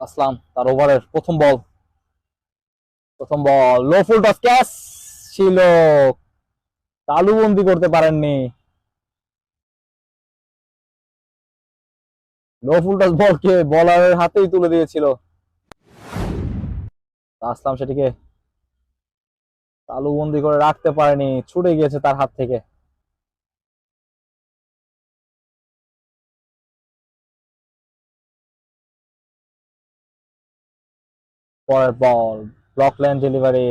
আসলাম তার ওভারের প্রথম বল লো ফুল টস ক্যাচ ছিল, তালুবন্দি করতে পারেননি। লো ফুল টস বলকে বলারের হাতেই তুলে দিয়েছিল, আসলাম সেটিকে তালুবন্দি করে রাখতে পারেনি, ছুটে গিয়েছে তার হাত থেকে। পরের বল ব্লক লেন ডেলিভারি,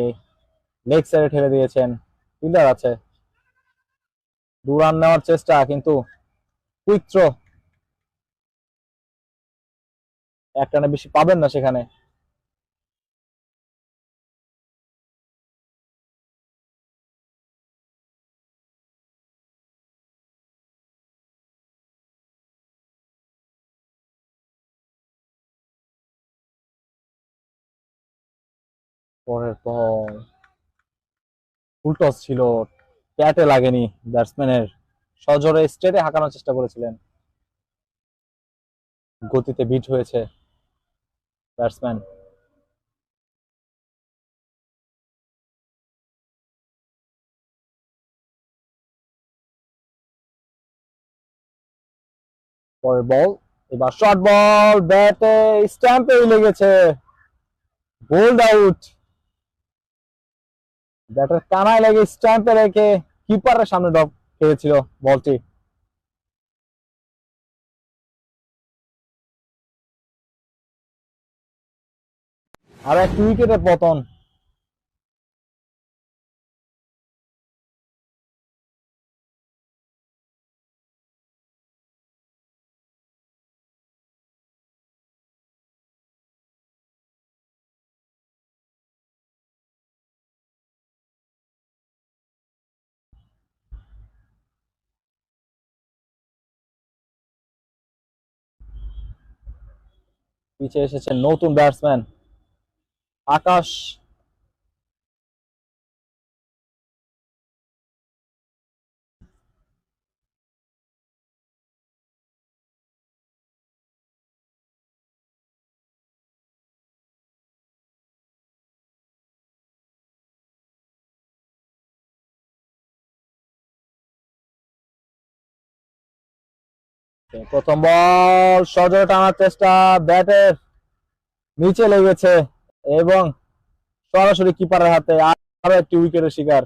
লেগ সাইডে ঠেলে দিয়েছেন, ফিল্ডার আছে, 2 রান নেওয়ার চেষ্টা কিন্তু কুইক থ্রো, 1 রানে বেশি পাবেন না সেখানে। পরের বল ফুল টস ছিল, প্যাটে লাগেনি, ব্যাটসম্যানের সজোরে স্ট্রেটে হাঁকানোর চেষ্টা করেছিলেন, গতিতে বিট হয়েছে ব্যাটসম্যান। পরের বল এবার শর্ট বল, ব্যাটে স্ট্যাম্পেই লেগেছে, বোল্ড আউট। ব্যাটের কানায় লেগে স্ট্যাম্পে রেখে কিপারের সামনে ড্রপ খেয়েছিল বলটি। আর এক উইকেটে পতন। পিছে এসেছে নতুন ব্যাটসম্যান আকাশ। প্রথম বল সজোরে টানার চেষ্টা, ব্যাটের নিচে লেগেছে এবং সরাসরি কিপারের হাতে, আরো একটি উইকেটের শিকার।